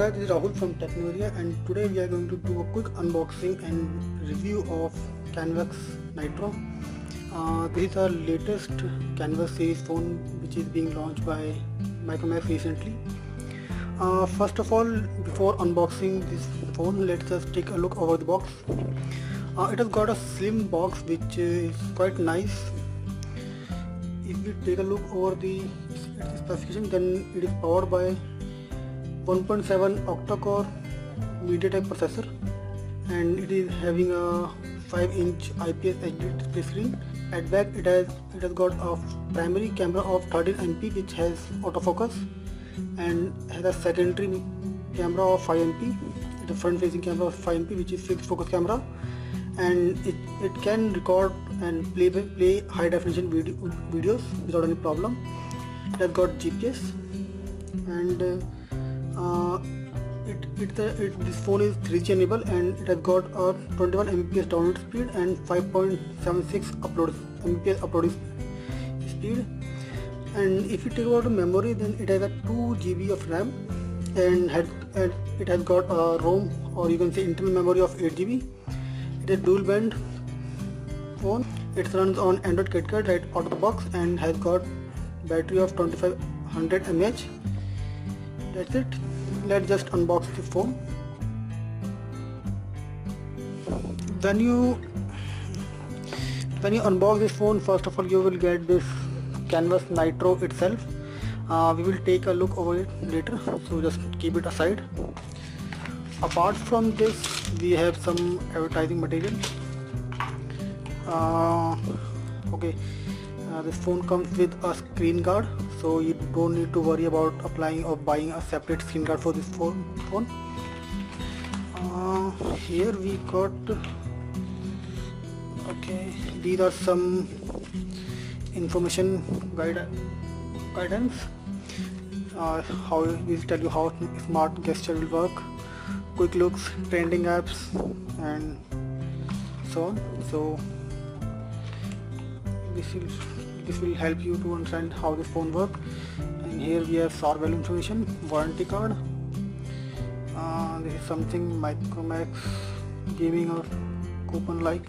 guys, this is Rahul from Technoria, and today we are going to do a quick unboxing and review of Canvax Nitro. This is our latest Canvas series phone which is being launched by Micromax recently. First of all, before unboxing this phone, let's just take a look over the box. It has got a slim box which is quite nice. If we take a look over the specification, then it is powered by 1.7 octa-core MediaTek processor, and it is having a 5-inch IPS HD display screen. At back it has got a primary camera of 13 MP which has autofocus, and has a secondary camera of 5 MP, the front facing camera of 5 MP which is fixed focus camera, and it can record and play high definition videos without any problem. It has got GPS, and this phone is 3G enabled, and it has got a 21 Mbps download speed and 5.76 Mbps uploading speed. And if you take about the memory, then it has a 2 GB of RAM, and it has got a ROM, or you can say internal memory, of 8 GB. It is dual band phone. It runs on Android KitKat right out of the box, and has got battery of 2500 mAh. That's it. Let's just unbox the phone. When you unbox this phone, first of all you will get this Canvas Nitro itself. We will take a look over it later, so just keep it aside. Apart from this, we have some advertising material. This phone comes with a screen guard, so you don't need to worry about applying or buying a separate screen guard for this phone. Here we got, these are some information guidance. How we tell you how smart gesture will work, quick looks, trending apps, and so on. So this will help you to understand how this phone works. And here we have SAR value information, warranty card. This is something Micromax gaming or coupon like,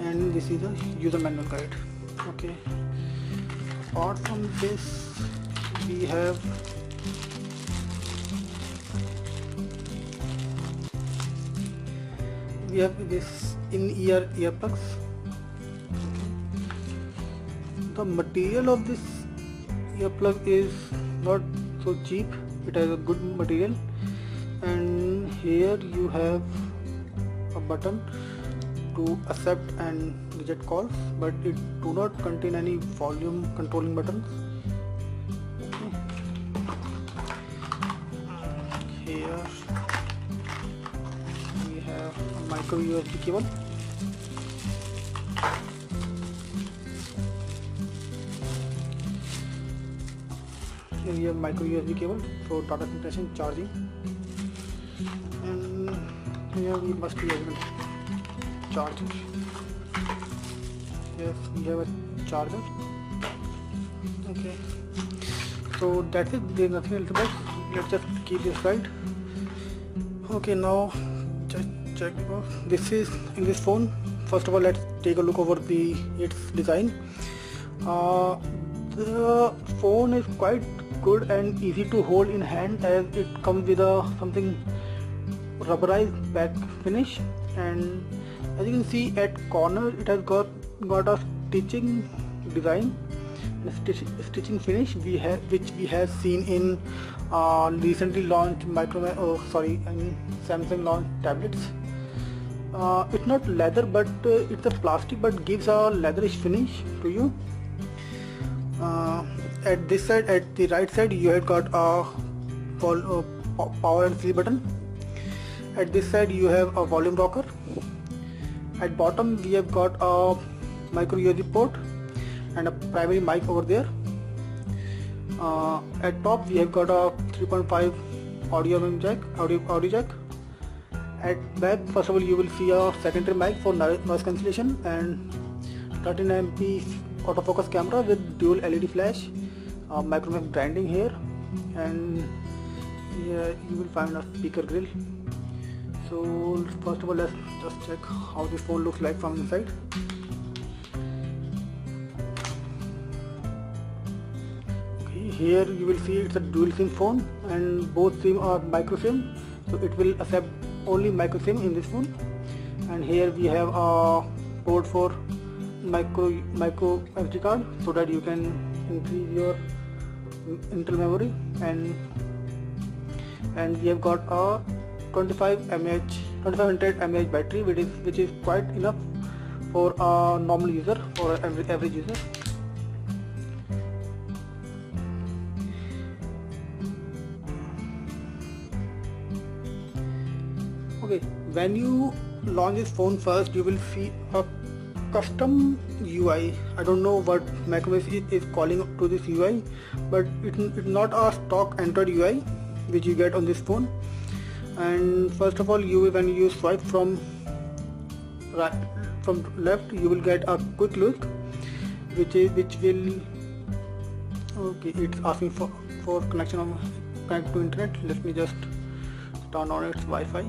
and this is a user manual guide. Apart from this, we have this in-ear earplugs. The material of this earplug is not so cheap. It has a good material, and here you have a button to accept and reject calls, but it do not contain any volume controlling buttons. Here we have a micro USB cable. Here we have micro USB cable for data compression, charging, and here we must be able to charge it. Yes, we have a charger. So that's it. There's nothing else about. Let's just keep this right. Now just check the box. This is in this phone. First of all, let's take a look over its design. The phone is quite good and easy to hold in hand, as it comes with something rubberized back finish, and as you can see at corner it has got a stitching design, stitching finish which we have seen in recently launched Samsung launched tablets. It's not leather, but it's a plastic, but gives a leatherish finish to you. At this side, at the right side, you have got a power and sleep button. At this side you have a volume rocker. At bottom we have got a micro USB port and a primary mic over there. At top we have got a 3.5 audio jack. At back, first of all, you will see a secondary mic for noise cancellation, and 13 MP autofocus camera with dual LED flash, Micromax branding here, and here you will find a speaker grill. So first of all, let's just check how this phone looks like from inside. Okay, here you will see it's a dual SIM phone and both SIM are micro SIM, so it will accept only micro SIM in this phone. And here we have a port for micro SD card, so that you can increase your internal memory, and we have got a 2500 mAh battery, which is quite enough for a normal user or average user. Okay, when you launch this phone first, you will see a custom UI. I don't know what Macromax is calling to this UI, but it's not a stock Android UI which you get on this phone. And first of all, when you swipe from left, you will get a quick look, which will okay. It's asking for connect to internet. Let me just turn on its Wi-Fi.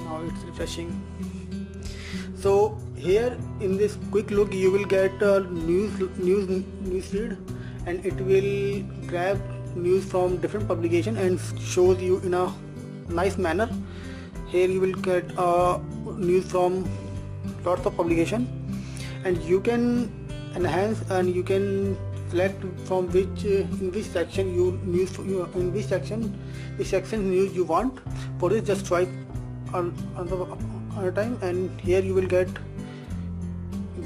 Now it's refreshing. So here in this quick look, you will get a news feed, and it will grab news from different publication and shows you in a nice manner. Here you will get news from lots of publication, and you can enhance and you can select from in which section news you want. For this, just swipe on a time, and here you will get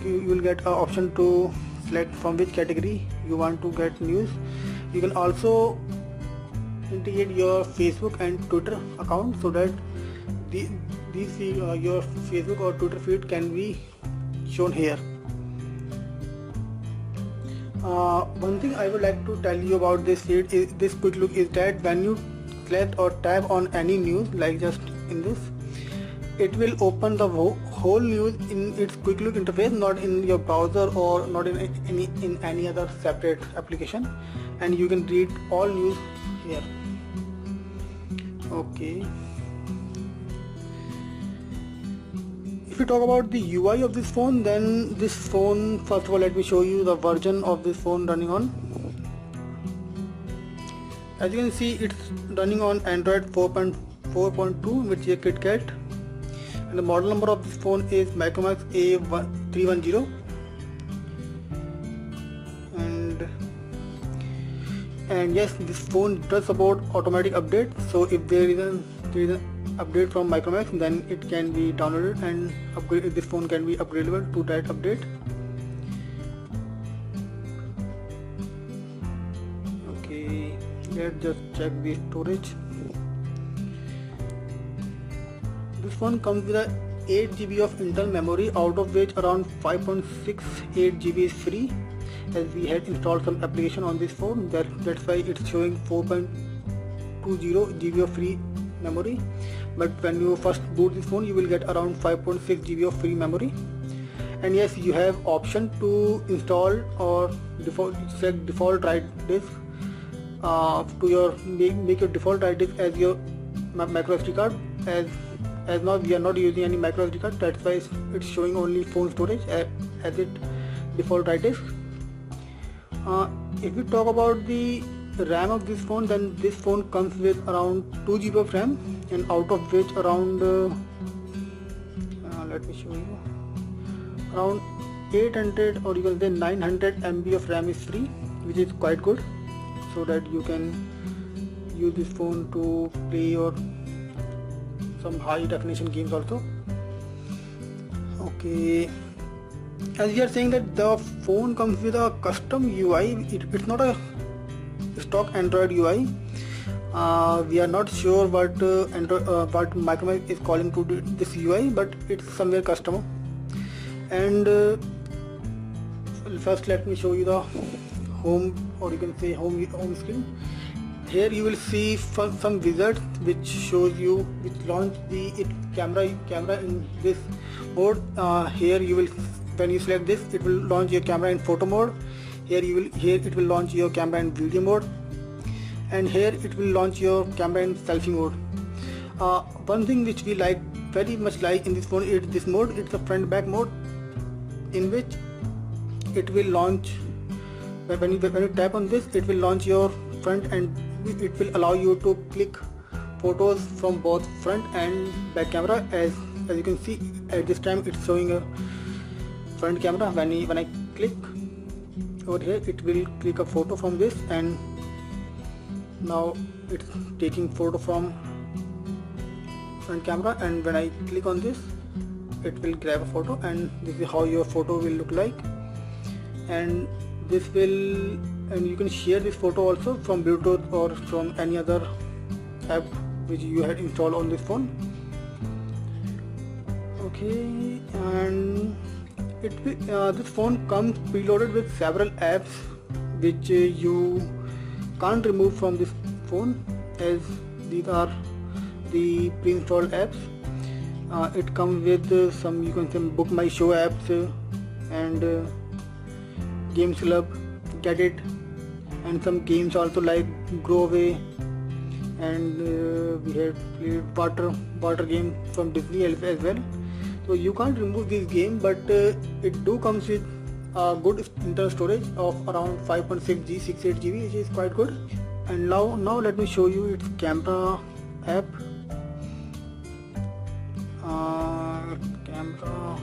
an option to select from which category you want to get news. You can also integrate your Facebook and Twitter account, so that your Facebook or Twitter feed can be shown here. One thing I would like to tell you about this feed is this quick look is that when you select or tap on any news, like just in this, it will open the whole news in its quick look interface, not in your browser or not in any other separate application, and you can read all news here. Okay, if we talk about the UI of this phone, then this phone, first of all, let me show you the version of this phone running on. As you can see, it's running on Android 4.2, which is a KitKat, and the model number of this phone is Macromax A310. And yes, this phone does support automatic update, so if there is an update from Macromax, then it can be downloaded and upgraded. This phone can be upgradable to that update. Okay, let's just check the storage. This phone comes with a 8 GB of internal memory, out of which around 5.68 GB is free, as we had installed some application on this phone. That's why it's showing 4.20 GB of free memory. But when you first boot this phone, you will get around 5.6 GB of free memory. And yes, you have option to install or set default write disk to your make your default write disk as your micro SD card. As now we are not using any micro SD card, that's why it's showing only phone storage as it default write disk. If we talk about the RAM of this phone, then this phone comes with around 2 GB of RAM, and out of which around let me show you, around 800 or you can say 900 MB of RAM is free, which is quite good, so that you can use this phone to play or some high definition games also. Okay, as we are saying that the phone comes with a custom UI, it's not a stock Android UI. We are not sure what Macromax is calling to this UI, but it's somewhere custom. And first let me show you the home, or you can say home screen. here you will see some wizards which shows you, which launch the camera in this mode. Here you will, when you select this, it will launch your camera in photo mode. Here it will launch your camera in video mode, and here it will launch your camera in selfie mode. One thing which we very much like in this phone is this mode. It's a front back mode, in which it will launch when you tap on this, it will launch your front, and it will allow you to click photos from both front and back camera. As you can see, at this time it's showing a front camera. When I click over here, it will click a photo from this, and now it's taking photo from front camera. And when I click on this, it will grab a photo, and this is how your photo will look like. And you can share this photo also from Bluetooth or from any other app which you had installed on this phone. Okay, and this phone comes preloaded with several apps which you can't remove from this phone, as these are the pre-installed apps. It comes with some, you can say, Book My Show apps and Games Club, Get It, and some games also like Grow Away, and we had played water game from Disney as well. So you can't remove this game, but it do comes with a good internal storage of around 5.6 68 GB, which is quite good. And now let me show you its camera app. Camera,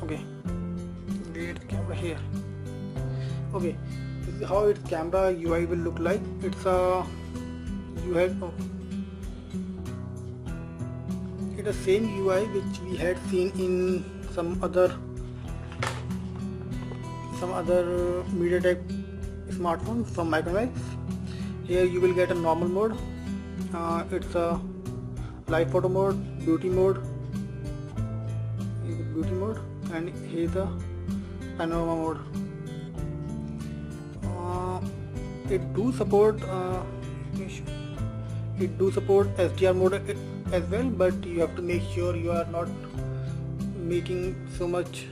okay, wait, camera here. Okay, this is how its camera UI will look like. It's a it's the same UI which we had seen in some other MediaTek smartphones from Micromax. Here you will get a normal mode. It's a live photo mode, beauty mode, and here's the panorama mode. It do support SDR mode as well, but you have to make sure you are not making so much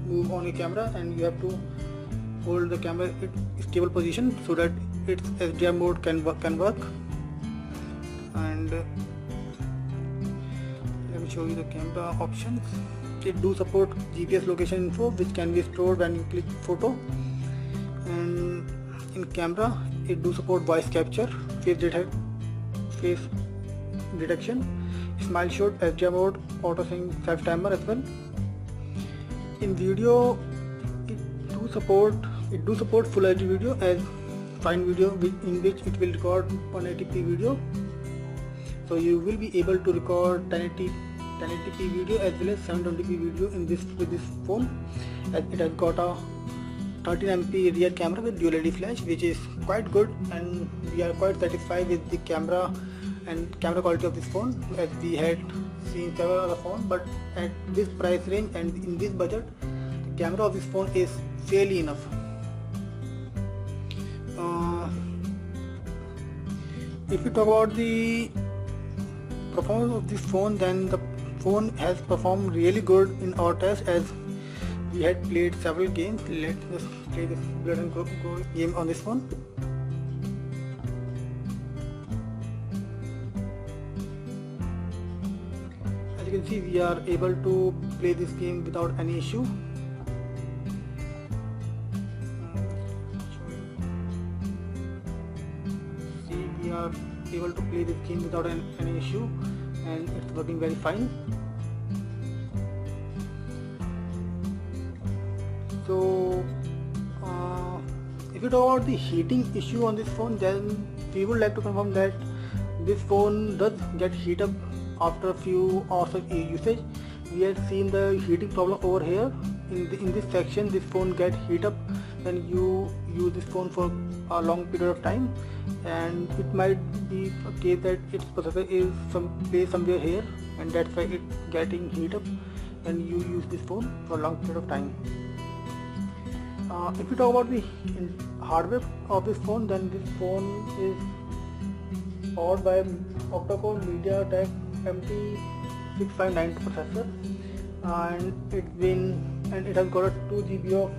move on your camera, and you have to hold the camera in stable position so that its SDR mode can work. And let me show you the camera options. It do support GPS location info, which can be stored when you click photo. And in camera, it do support voice capture, face detection, smile shot, SDR mode, auto sync, self timer as well. In video, it do support full HD video as fine video, in which it will record 180p video. So you will be able to record 1080p video as well as 720p video with this phone, as it has got a 13MP rear camera with dual LED flash, which is quite good, and we are quite satisfied with the camera and camera quality of this phone, as we had seen several other phones. But at this price range and in this budget, the camera of this phone is fairly enough. If we talk about the performance of this phone, then the phone has performed really good in our test, as we had played several games. Let's just play this Blood and Go game on this phone. As you can see, we are able to play this game without any issue. See, we are able to play this game without any issue, and it's working very fine. So if you talk about the heating issue on this phone, then we would like to confirm that this phone does get heat up after a few hours of usage. We had seen the heating problem over here in this section. This phone gets heat up when you use this phone for a long period of time, and it might be a case that its processor is placed somewhere here, and that's why it's getting heat up when you use this phone for a long period of time. If we talk about the hardware of this phone, then this phone is powered by octa-core MediaTek MT659 processor, and it has got a 2 GB of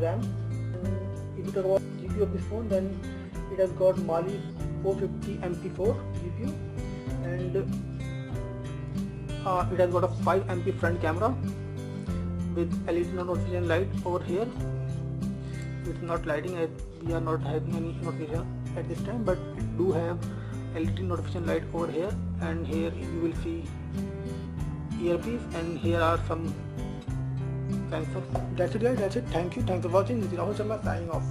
RAM. If you talk about GPU of this phone, then it has got Mali 450 MP4 GPU, and it has got a 5 MP front camera with LED notification light over here. It's not lighting as we are not having any notification at this time, but it do have LED notification light over here, and here you will see earpiece, and here are some sensors. That's it guys, that's it. Thank you for watching. This is Rahul Sharma signing off.